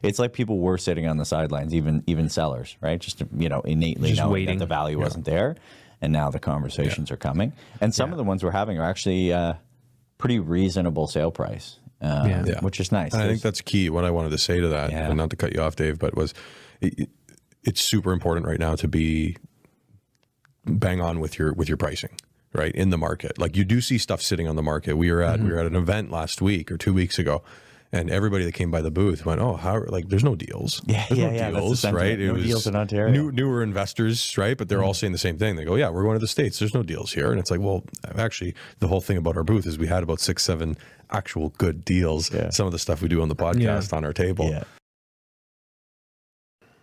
It's like people were sitting on the sidelines, even sellers, right? Just innately Just knowing waiting. that the value wasn't there, and now the conversations are coming. And some of the ones we're having are actually pretty reasonable sale price, which is nice. And I think that's key. What I wanted to say to that, and not to cut you off, Dave, but it's super important right now to be bang on with your pricing, right, in the market. Like, you do see stuff sitting on the market. We were at an event last week or 2 weeks ago, and everybody that came by the booth went, "Oh, how? Like, there's no deals. There's no deals, right? No deals in Ontario. Newer investors, right? But they're all saying the same thing. They go, "Yeah, we're going to the States. There's no deals here." And it's like, well, actually, the whole thing about our booth is we had about 6-7 actual good deals. Yeah. Some of the stuff we do on the podcast on our table. Yeah.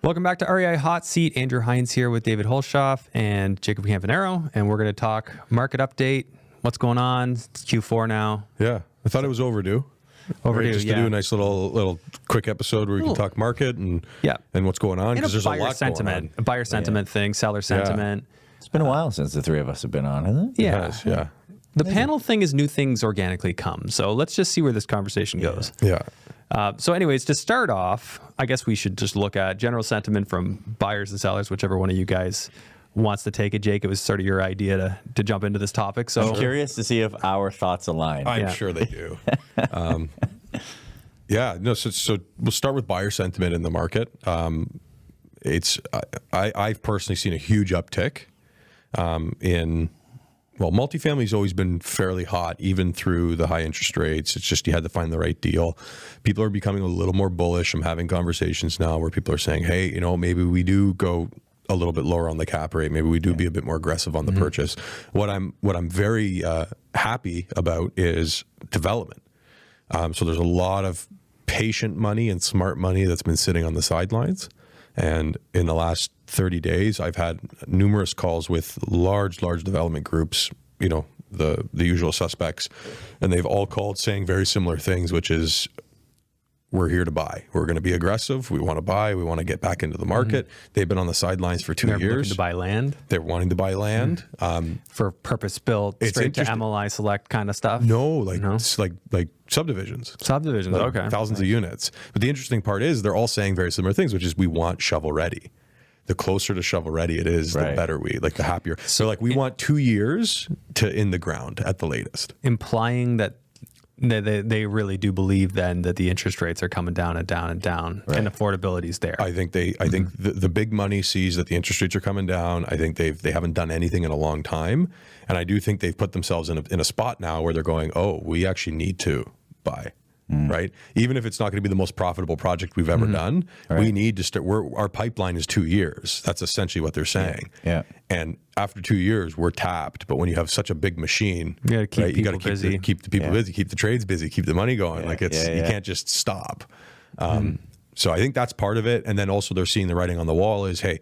Welcome back to REI Hot Seat. Andrew Hines here with David Hulshof and Jacob Campagnaro, and we're going to talk market update. What's going on? It's Q4 now. Yeah, I thought it was overdue. Just to do a nice little quick episode where we can talk market and what's going on, because there's a lot going on. A buyer sentiment thing, seller sentiment. It's been a while since the three of us have been on, hasn't it? Yeah. The panel thing is new things organically come. So let's just see where this conversation goes. Yeah. So anyways, to start off, I guess we should just look at general sentiment from buyers and sellers, whichever one of you guys wants to take it. Jake, it was sort of your idea to jump into this topic. So I'm curious to see if our thoughts align. I'm sure they do. So we'll start with buyer sentiment in the market. I've personally seen a huge uptick multifamily's always been fairly hot, even through the high interest rates. It's just you had to find the right deal. People are becoming a little more bullish. I'm having conversations now where people are saying, hey, maybe we do go a little bit lower on the cap rate. Maybe we do be a bit more aggressive on the purchase. What I'm very happy about is development. So there's a lot of patient money and smart money that's been sitting on the sidelines. And in the last 30 days, I've had numerous calls with large development groups, the usual suspects, and they've all called saying very similar things, which is, we're here to buy. We're going to be aggressive. We want to buy. We want to get back into the market. They've been on the sidelines for 2 years. They're looking to buy land. They're wanting to buy land. For purpose-built, straight to MLI Select kind of stuff? No, it's like subdivisions. Subdivisions, okay. Thousands of units. But the interesting part is they're all saying very similar things, which is we want shovel-ready. The closer to shovel-ready it is, the better the happier. So we want 2 years to in the ground at the latest. Implying that they really do believe then that the interest rates are coming down and down and down, and affordability is there. I think the big money sees that the interest rates are coming down. I think they haven't done anything in a long time, and I do think they've put themselves in a spot now where they're going, oh, we actually need to buy. Right? Even if it's not going to be the most profitable project we've ever done, we need to start. Our pipeline is 2 years. That's essentially what they're saying. Yeah. And after 2 years, we're tapped. But when you have such a big machine, you got to keep people busy. Keep the people busy, keep the trades busy, keep the money going. You can't just stop. So I think that's part of it. And then also they're seeing the writing on the wall is, hey,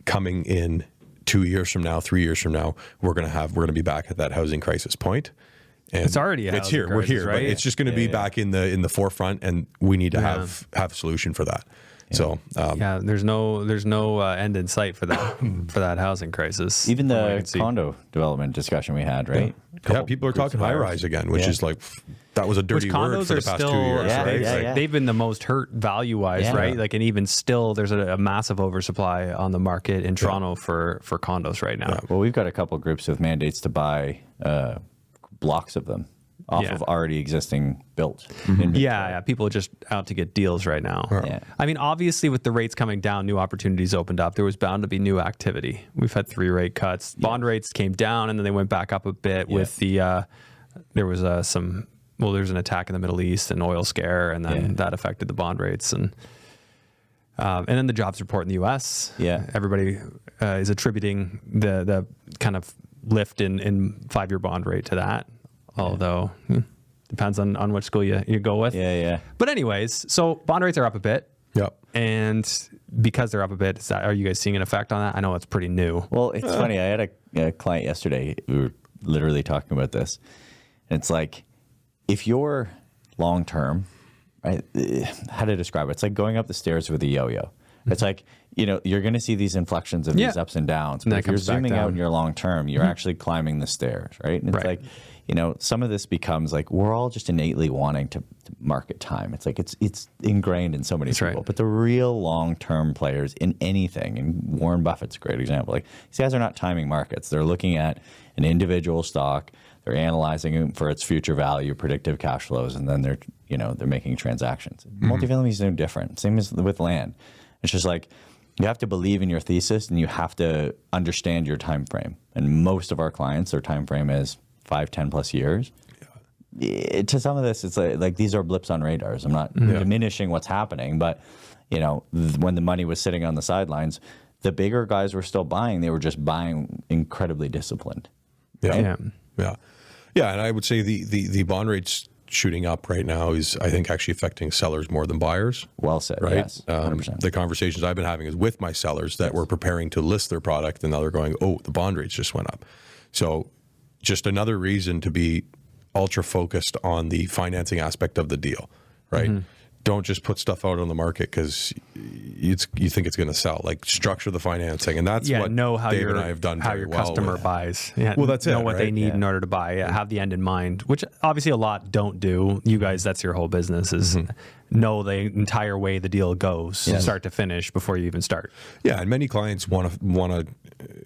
coming in 2 years from now, 3 years from now, we're going to be back at that housing crisis point. And it's already it's here. We're here, right? But it's just going to be back in the forefront, and we need to have a solution for that. Yeah. So there's no end in sight for that housing crisis. Even the condo development discussion we had, right? Yeah, people are talking Highrise again, which is that was a dirty word for the past 2 years. They've been the most hurt value-wise, right? And even still, there's a massive oversupply on the market in Toronto for condos right now. Yeah. Well, we've got a couple groups with mandates to buy blocks of them off of already existing built. People are just out to get deals right now. Yeah. I mean, obviously with the rates coming down, new opportunities opened up. There was bound to be new activity. We've had 3 rate cuts. Bond rates came down and then they went back up a bit with the there was there's an attack in the Middle East and oil scare, and then that affected the bond rates, and then the jobs report in the US. Everybody is attributing the kind of lift in 5-year bond rate to that, although depends on which school you go with. But anyways, so bond rates are up a bit. And because they're up a bit, are you guys seeing an effect on that? I know it's pretty new. Well, it's funny. I had a client yesterday. We were literally talking about this. And it's like, if you're long term, right? How to describe it? It's like going up the stairs with a yo-yo. It's like, you're going to see these inflections of these ups and downs. But if you're zooming out in your long term, you're actually climbing the stairs, right? And it's like, some of this becomes like we're all just innately wanting to market time. It's like it's ingrained in so many people. right. But the real long-term players in anything, and Warren Buffett's a great example. Like these guys are not timing markets. They're looking at an individual stock. They're analyzing it for its future value, predictive cash flows, and then they're making transactions. Multifamily is no different. Same as with land. It's just like you have to believe in your thesis and you have to understand your time frame. And most of our clients, their time frame is 5, 10 plus years. To some of this, it's like these are blips on radars. I'm not diminishing what's happening, but when the money was sitting on the sidelines, the bigger guys were still buying. They were just buying incredibly disciplined. Yeah. And I would say the bond rates shooting up right now is, I think, actually affecting sellers more than buyers. Well said. Right. Yes, 100%. The conversations I've been having is with my sellers that were preparing to list their product, and now they're going, "Oh, the bond rates just went up." So, just another reason to be ultra focused on the financing aspect of the deal, right? Don't just put stuff out on the market because you think it's going to sell. Like structure the financing, and that's what know how Dave and I have done how very your well customer with. buys. Well, that's know it, what right? they need in order to buy. Have the end in mind, which obviously a lot don't do. You guys, that's your whole business is know the entire way the deal goes, start to finish, before you even start. Yeah, and many clients want to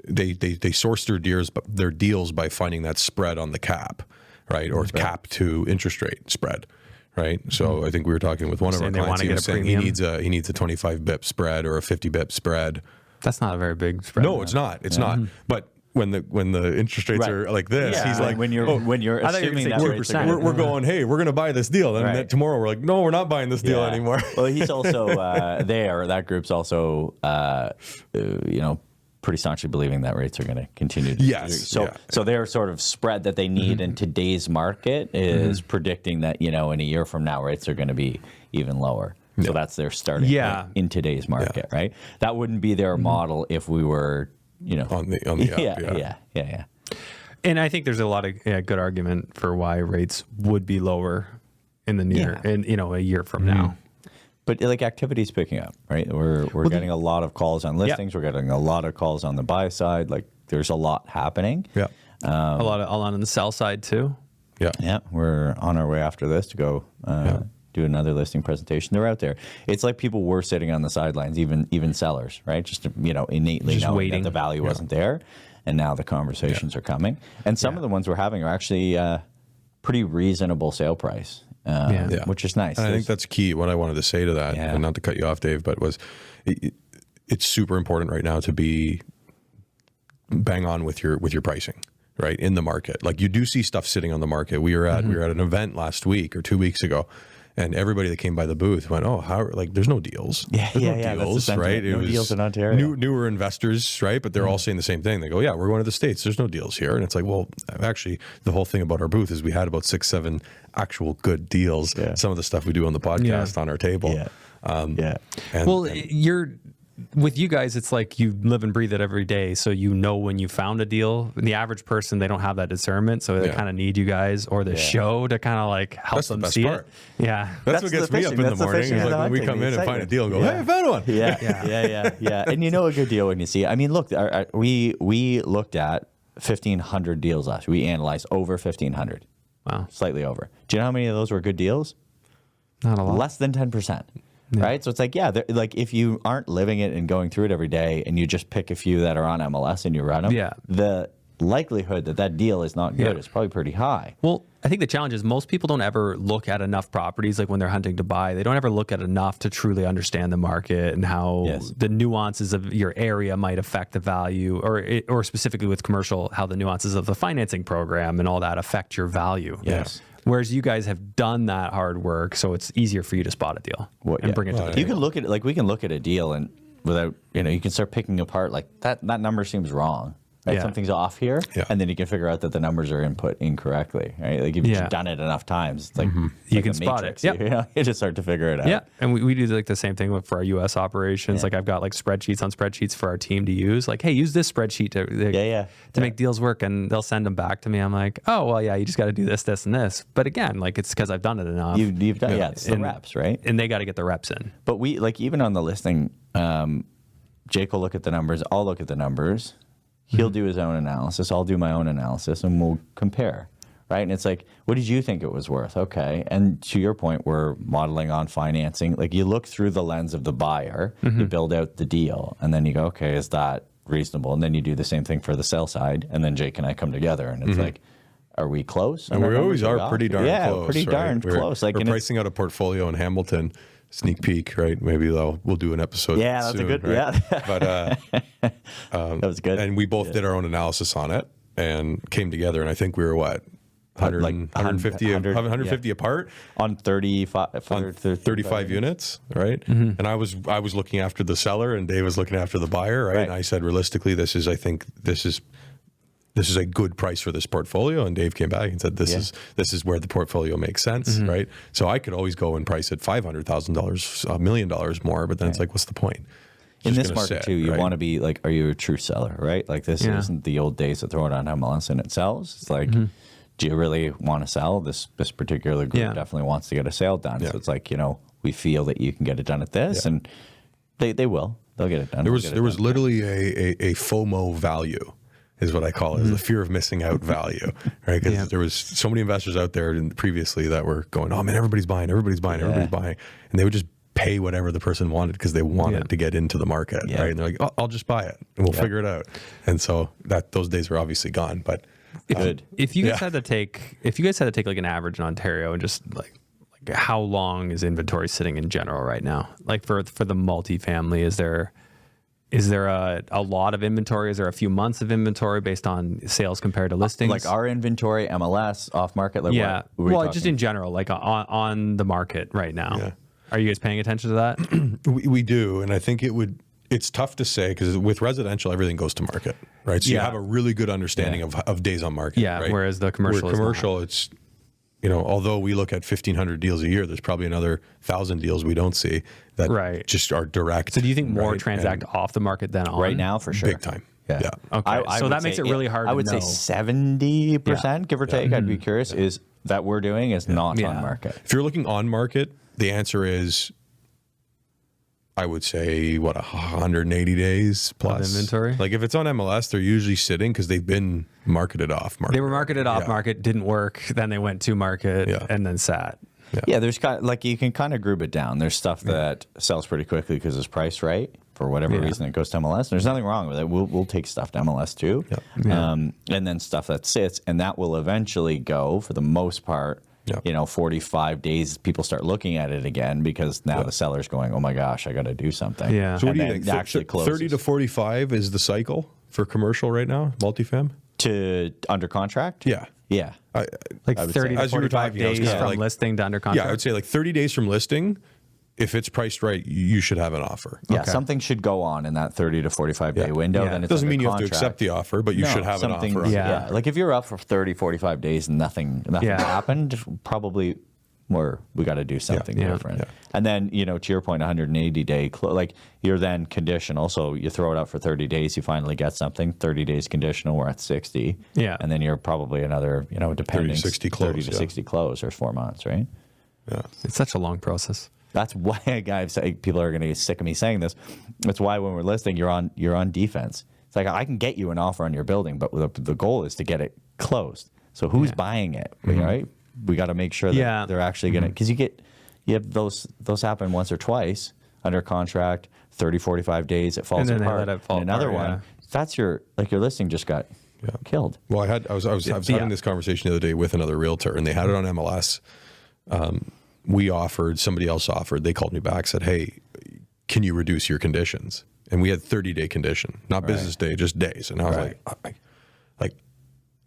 they source their deals by finding that spread on the cap, right, or cap to interest rate spread. Right, so I think we were talking with one of our clients. He was saying he needs a 25 bip spread or a 50 bip spread. That's not a very big spread. No, it's not. It's not. But when the interest rates are like this, he's like, when you're assuming that 2%. we're going, hey, we're going to buy this deal, and then tomorrow we're like, no, we're not buying this deal anymore. Well, he's also that group's also pretty staunchly believing that rates are going to continue to so their sort of spread that they need in today's market is predicting that in a year from now rates are going to be even lower. So that's their starting point in today's market, right? That wouldn't be their model if we were on the yeah. And I think there's a lot of good argument for why rates would be lower in the near in a year from now. But like activity's picking up, right? We're getting a lot of calls on listings. We're getting a lot of calls on the buy side. Like there's a lot happening. Yeah. A lot on the sell side too. Yeah. Yeah. We're on our way after this to go do another listing presentation. They're out there. It's like people were sitting on the sidelines, even sellers, right? Just innately just knowing waiting. that the value wasn't there, and now the conversations are coming. And some of the ones we're having are actually pretty reasonable sale price. Which is nice. And I think that's key. What I wanted to say to that, and not to cut you off, Dave, but it's super important right now to be bang on with your pricing, right, in the market. Like you do see stuff sitting on the market. We were at an event last week or 2 weeks ago, and everybody that came by the booth went, "Oh, how? Like, there's no deals. There's no deals, right? No deals in Ontario. Newer investors, right? But they're all saying the same thing. They go, "Yeah, we're going to the States. There's no deals here." And it's like, well, actually, the whole thing about our booth is we had about 6, 7 actual good deals. Yeah. Some of the stuff we do on the podcast on our table. You're. With you guys, it's like you live and breathe it every day, so when you found a deal. The average person, they don't have that discernment, so they kind of need you guys or the show to kind of like help them see it. Yeah, that's what gets me up in the morning. Is like when we come in and find a deal, and go, "Hey, I found one." Yeah. And a good deal when you see it. I mean, look, we looked at 1,500 deals last year. We analyzed over 1,500. Wow, slightly over. Do you know how many of those were good deals? Not a lot. Less than 10%. Right. So it's like, like if you aren't living it and going through it every day and you just pick a few that are on MLS and you run them, the likelihood that deal is not good is probably pretty high. Well, I think the challenge is most people don't ever look at enough properties. Like when they're hunting to buy, they don't ever look at enough to truly understand the market and how the nuances of your area might affect the value, or specifically with commercial, how the nuances of the financing program and all that affect your value. Yes. Whereas you guys have done that hard work, so it's easier for you to spot a deal and bring it to the table. You can look at it, like we can look at a deal and without, you can start picking apart like that number seems wrong. Right? Something's off here, and then you can figure out that the numbers are input incorrectly. Right? Like if you've done it enough times, it's like you can spot it. You just start to figure it out. Yeah, and we do like the same thing for our U.S. operations. Like I've got like spreadsheets on spreadsheets for our team to use. Like, hey, use this spreadsheet to make deals work, and they'll send them back to me. I'm like, oh well, you just got to do this, this, and this. But again, like it's because I've done it enough. You've done it's the reps, right? And they got to get the reps in. But we like even on the listing, Jake will look at the numbers. I'll look at the numbers. He'll do his own analysis. I'll do my own analysis, and we'll compare, right? And it's like, what did you think it was worth? Okay. And to your point, we're modeling on financing. Like you look through the lens of the buyer, you build out the deal, and then you go, okay, is that reasonable? And then you do the same thing for the sell side, and then Jake and I come together, and it's like, are we close? And we always are pretty darn close. Pretty darn close. Like we're pricing out a portfolio in Hamilton. Sneak peek, right? Maybe we'll do an episode. Yeah, that's soon, a good. right? Yeah, but that was good. And we both did our own analysis on it and came together. And I think we were what 150 apart on 35 units, right? And I was looking after the seller, and Dave was looking after the buyer, right? And I said, realistically, this is a good price for this portfolio. And Dave came back and said, this is where the portfolio makes sense, right? So I could always go and price it $500,000, $1 million more, but then it's like, what's the point? In this market too, you want to be like, are you a true seller, right? Like this isn't the old days of throwing on MLS and it sells. It's like, do you really want to sell? This particular group definitely wants to get a sale done. So it's like, we feel that you can get it done at this, and they will. They'll get it done. There was literally a FOMO value, is what I call it, is the fear of missing out value, right? Because there was so many investors out there previously that were going, oh man, everybody's buying, and they would just pay whatever the person wanted because they wanted to get into the market, right? And they're like, oh, I'll just buy it and we'll figure it out. And so those days are obviously gone. But if you guys had to take like an average in Ontario and just like how long is inventory sitting in general right now? Like for the multifamily, is there a lot of inventory? Is there a few months of inventory based on sales compared to listings? Like our inventory, MLS, off market? Like just in general, like on the market right now. Yeah. Are you guys paying attention to that? we do, and I think it's tough to say because with residential, everything goes to market, right? So you have a really good understanding of days on market, right? Whereas the commercial, it's, although we look at 1,500 deals a year, there's probably another 1,000 deals we don't see that just are direct. So do you think more transact off the market than on? Right now, for sure. Big time. Yeah. Okay. So that makes it really hard I would say 70%, give or take, I'd be curious, is that we're doing is not on market. If you're looking on market, the answer is, I would say, 180 days plus of inventory. Like if it's on MLS, they're usually sitting because they've been marketed off market. They were marketed off market, didn't work. Then they went to market and then sat. Yeah, there's you can kind of group it down. There's stuff that sells pretty quickly because it's priced right for whatever reason. It goes to MLS. There's nothing wrong with it. We'll take stuff to MLS too, and then stuff that sits, and that will eventually go for the most part. 45 days, people start looking at it again because now the seller's going, oh my gosh, I got to do something. Yeah. So what do you think? Actually 30 to 45 is the cycle for commercial right now, multifam? To under contract? Yeah. Yeah. Like 30 to 45 days from listing to under contract? Yeah, I would say like 30 days from listing. If it's priced right, you should have an offer. Yeah, something should go on in that 30 to 45 day window. Then it doesn't mean you have to accept the offer, but you should have an offer. Yeah. Like if you're up for 30, 45 days and nothing happened, probably we got to do something different. Yeah. And then, to your point, 180 day, like you're then conditional. So you throw it out for 30 days, you finally get something. 30 days conditional, we're at 60. Yeah. And then you're probably another, depending 30 to 60 close or 4 months, right? Yeah. It's such a long process. That's why people are going to get sick of me saying this. That's why when we're listing, you're on defense. It's like I can get you an offer on your building, but the goal is to get it closed. So who's buying it, right? We got to make sure that they're actually going to, because you have those happen once or twice under contract, 30, 45 days, it falls apart. And another one, that's your listing just got killed. Well, I was having this conversation the other day with another realtor, and they had it on MLS. Somebody else offered, they called me back, said, hey, can you reduce your conditions? And we had 30-day condition, not business day, just days. And I was like,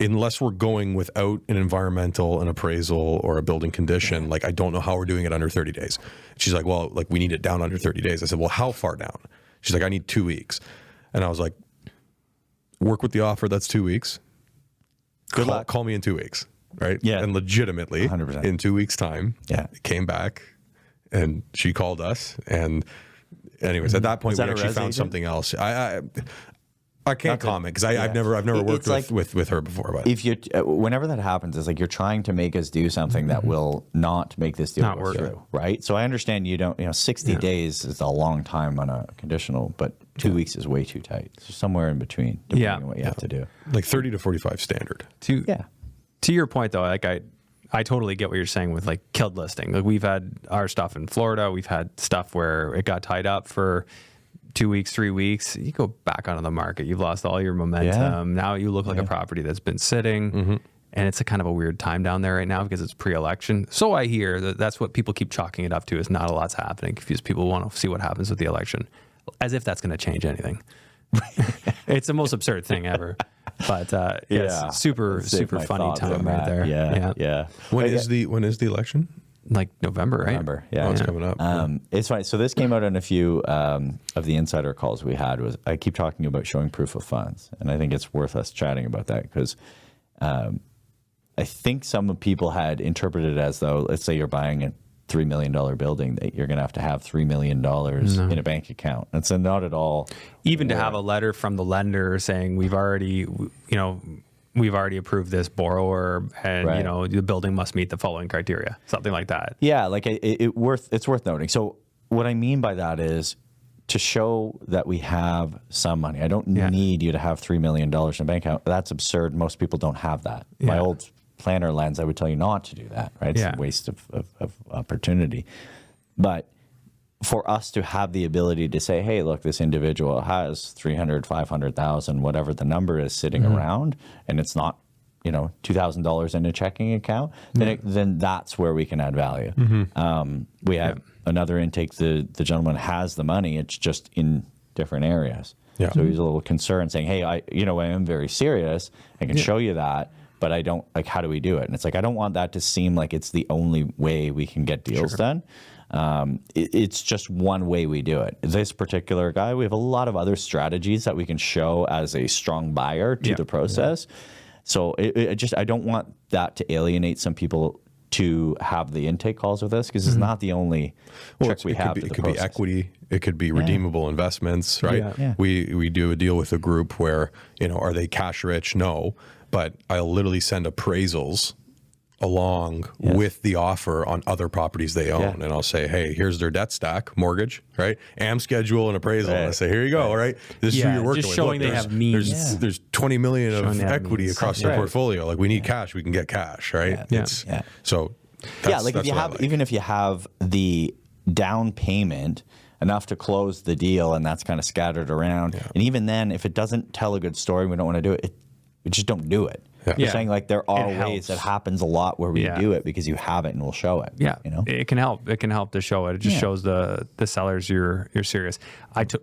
unless we're going without an environmental, an appraisal, or a building condition, I don't know how we're doing it under 30 days. She's like, well, we need it down under 30 days. I said, well, how far down? She's like, I need 2 weeks. And I was like, work with the offer, that's 2 weeks. Good luck. Call me in 2 weeks. Right? Yeah. And legitimately, 100%. in 2 weeks' time, it came back and she called us. And anyways, at that point, we actually found something else. I can't comment because I've never worked with her before. But if you, whenever that happens, it's like you're trying to make us do something that will not make this deal go through, right? So I understand you don't, 60 days is a long time on a conditional, but 2 weeks is way too tight. So somewhere in between, depending on what you have to do. Like 30 to 45 standard. To your point though, like I totally get what you're saying with like killed listing. Like we've had our stuff in Florida. We've had stuff where it got tied up for 2 weeks, 3 weeks. You go back onto the market. You've lost all your momentum. Now you look like a property that's been sitting. And it's a kind of a weird time down there right now because it's pre-election. So I hear that's what people keep chalking it up to, is not a lot's happening because people want to see what happens with the election, as if that's going to change anything. It's the most absurd thing ever. But yes, super funny time right there. Yeah. When is the election? Like November, right? November, yeah. Oh, it's coming up. It's funny. So this came out on a few of the insider calls we had. Was I keep talking about showing proof of funds, and I think it's worth us chatting about that because I think some people had interpreted it as though, let's say you're buying a $3 million building, that you're going to have $3 million in a bank account. That's not at all. Even to have a letter from the lender saying we've already approved this borrower, and the building must meet the following criteria, something like that. Yeah, like it's worth noting. So what I mean by that is to show that we have some money. I don't need you to have $3 million in a bank account. That's absurd. Most people don't have that. Yeah. My old planner lens, I would tell you not to do that, right? It's a waste of opportunity. But for us to have the ability to say, hey, look, this individual has 300, 500,000, whatever the number is sitting around, and it's not, $2,000 in a checking account, then that's where we can add value. We have another intake. The gentleman has the money. It's just in different areas. Yeah. So he's a little concerned saying, hey, I am very serious. I can show you that. But I don't, like, how do we do it? And it's like, I don't want that to seem like it's the only way we can get deals done. It's just one way we do it. This particular guy, we have a lot of other strategies that we can show as a strong buyer to the process. So I don't want that to alienate some people to have the intake calls with us, because it's not the only trick we have. It could be equity. It could be redeemable investments, right? We do a deal with a group where, are they cash rich? No. But I'll literally send appraisals along with the offer on other properties they own. And I'll say, hey, here's their debt stack, mortgage, right? AM schedule and appraisal. And I say, here you go, right? This is who you're working just with. showing they have means. There's 20 million of equity across their portfolio. Like, we need cash, we can get cash, right? So like if you have the down payment enough to close the deal, and that's kind of scattered around. And even then, if it doesn't tell a good story, we don't want to do it. We just don't do it. We're saying, like, there are ways that happens a lot where we do it because you have it and we'll show it. It can help. It can help to show it. It just shows the sellers you're serious.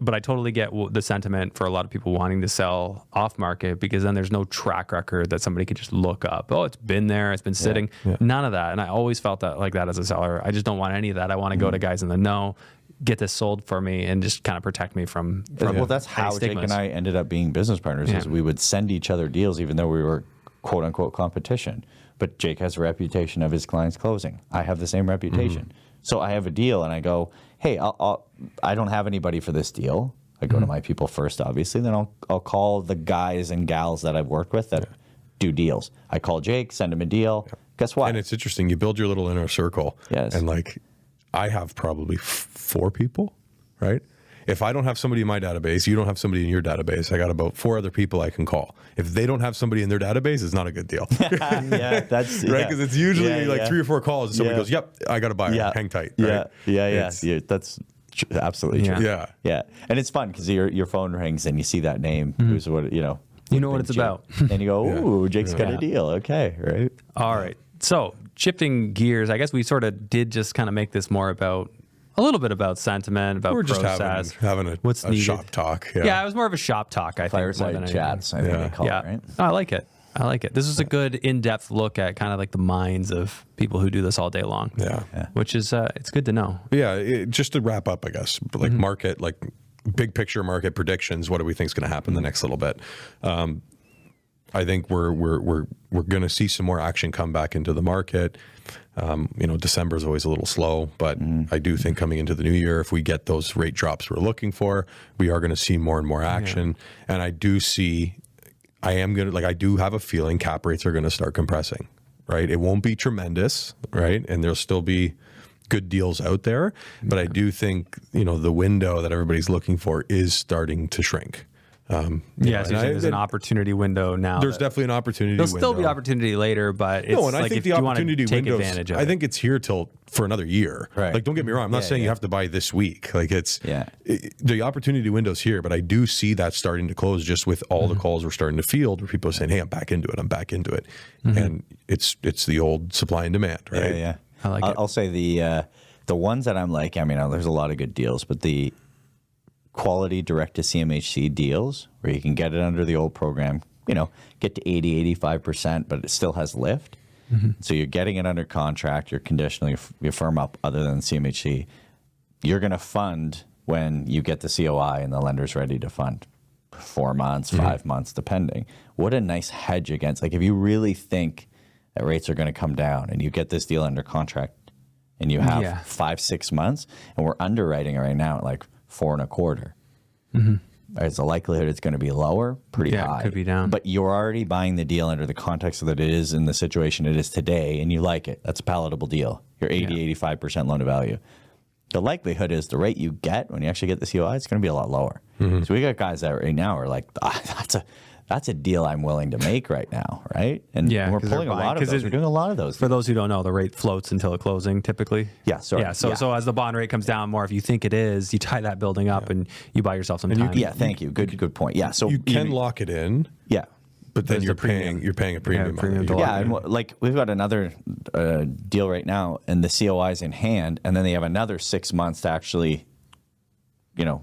But I totally get the sentiment for a lot of people wanting to sell off market, because then there's no track record that somebody could just look up. Oh, it's been there. It's been sitting. None of that. And I always felt that like that as a seller. I just don't want any of that. I want to go to guys in the know, get this sold for me, and just kind of protect me from well, that's how Jake and I ended up being business partners. Is we would send each other deals even though we were quote unquote competition. But Jake has a reputation of his clients closing. I have the same reputation. So I have a deal and I go, hey, I don't have anybody for this deal. I go to my people first, obviously. Then I'll call the guys and gals that I've worked with that do deals. I call Jake, send him a deal. Guess what? And it's interesting. You build your little inner circle. Yes. And like, I have probably 4 people, right? If I don't have somebody in my database, you don't have somebody in your database, I got about 4 other people I can call. If they don't have somebody in their database, it's not a good deal. That's right, because it's usually like 3 or 4 calls and somebody goes, yep, I got a buyer, hang tight. Right? That's absolutely true. Yeah. And it's fun because your phone rings and you see that name. Who's what, you know what it's about. And you go, ooh, Jake's got a deal. Okay, right? All right. So shifting gears, I guess we sort of did just kind of make this more about a little bit about sentiment, about we're process. Just having a shop talk. Yeah, it was more of a shop talk, I think. Fireside chats, I think they call it, right? I like it. This is a good in-depth look at kind of like the minds of people who do this all day long. Yeah. Which is, it's good to know. Yeah, just to wrap up, I guess, like market, like big picture market predictions, what do we think is going to happen the next little bit? I think we're going to see some more action come back into the market. December is always a little slow, but I do think coming into the new year, if we get those rate drops we're looking for, we are going to see more and more action. And I do have a feeling cap rates are going to start compressing, right? It won't be tremendous, right? And there'll still be good deals out there, but I do think, the window that everybody's looking for is starting to shrink. Yeah, so there's an opportunity window now. There's definitely an opportunity There'll window. still be opportunity later, but it's and I think if the you want opportunity to take windows, advantage of I think it's here for another year. Right. Like, don't get me wrong. I'm not saying you have to buy this week. Like, the opportunity window's here, but I do see that starting to close just with all the calls we're starting to field where people are saying, hey, I'm back into it. And it's the old supply and demand, right? Yeah. I like it. I'll say the ones that I'm like, I mean, there's a lot of good deals, but the quality direct to CMHC deals where you can get it under the old program, get to 80, 85%, but it still has lift. So you're getting it under contract, you're conditional, you firm up other than CMHC. You're going to fund when you get the COI and the lender's ready to fund. 4 months, 5 months, depending. What a nice hedge against, like, if you really think that rates are going to come down and you get this deal under contract and you have 5-6 months, and we're underwriting it right now at like 4.25. There's a likelihood it's going to be lower, pretty high. It could be down. But you're already buying the deal under the context that it is in the situation it is today, and you like it. That's a palatable deal. You're 85% loan to value. The likelihood is the rate you get when you actually get the COI, it's going to be a lot lower. So we got guys that right now are like, that's a deal I'm willing to make right now, right? And we're pulling a lot of those. We're doing a lot of those. For those who don't know, the rate floats until the closing typically. Yeah, sorry. So as the bond rate comes down more, if you think it is, you tie that building up and you buy yourself some time. Thank you. Good point. Yeah, so you can lock it in. Yeah. But then you're paying a premium. And like we've got another deal right now, and the COI is in hand, and then they have another 6 months to actually,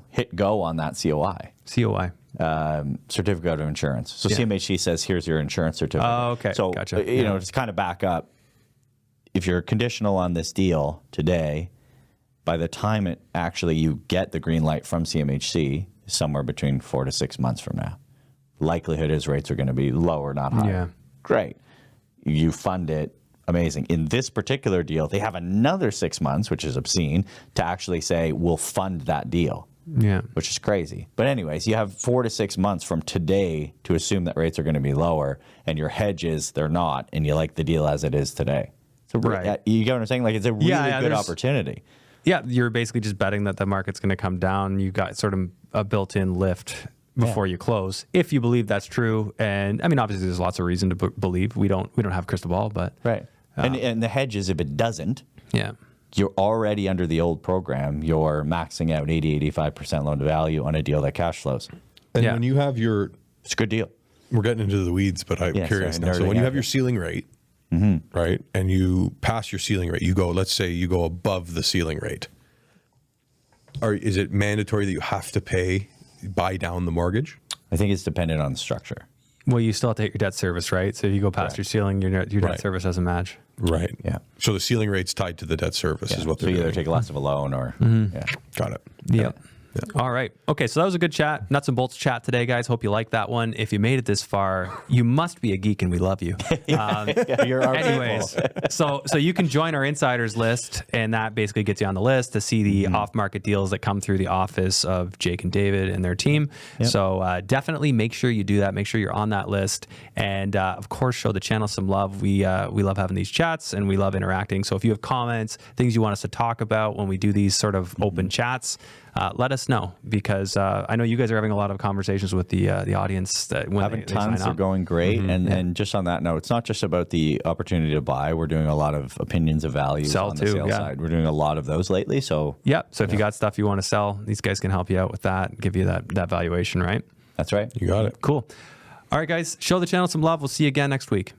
hit go on that COI. Certificate of insurance. So CMHC says, here's your insurance certificate. Oh, okay. So, gotcha. To kind of back up, if you're conditional on this deal today, by the time you get the green light from CMHC, somewhere between 4 to 6 months from now, likelihood is rates are going to be lower, not higher. Yeah. Great. You fund it. Amazing. In this particular deal, they have another 6 months, which is obscene, to actually say, we'll fund that deal. Yeah. Which is crazy. But anyways, you have 4 to 6 months from today to assume that rates are going to be lower, and your hedges, they're not, and you like the deal as it is today. So you get what I'm saying? Like, it's a really good opportunity. Yeah, you're basically just betting that the market's going to come down. You got sort of a built-in lift before you close, if you believe that's true. And I mean, obviously, there's lots of reason to believe. We don't have a crystal ball, but and the hedges, if it doesn't, you're already under the old program. You're maxing out 80-85% loan to value on a deal that cash flows. And when you have it's a good deal. We're getting into the weeds, but I'm curious now. So when you have your ceiling rate, right, and you pass your ceiling rate, let's say you go above the ceiling rate. Is it mandatory that you have to buy down the mortgage? I think it's dependent on the structure. Well, you still have to hit your debt service, right? So if you go past your ceiling, your debt service doesn't match. Right. Yeah. So the ceiling rate's tied to the debt service is what they're doing. So you either take less of a loan or... Got it. Yep. All right. Okay, so that was a good chat. Nuts and bolts chat today, guys. Hope you liked that one. If you made it this far, you must be a geek and we love you. You're our anyways, so you can join our insiders list, and that basically gets you on the list to see the off-market deals that come through the office of Jake and David and their team. Yep. So definitely make sure you do that. Make sure you're on that list. And of course, show the channel some love. We love having these chats and we love interacting. So if you have comments, things you want us to talk about when we do these sort of open chats, let us know, because I know you guys are having a lot of conversations with the audience. That when having tons are going great, and just on that note, it's not just about the opportunity to buy. We're doing a lot of opinions of value on the sales side. We're doing a lot of those lately. So so if you got stuff you want to sell, these guys can help you out with that, give you that valuation, right? That's right. You got it. Cool. All right, guys, show the channel some love. We'll see you again next week.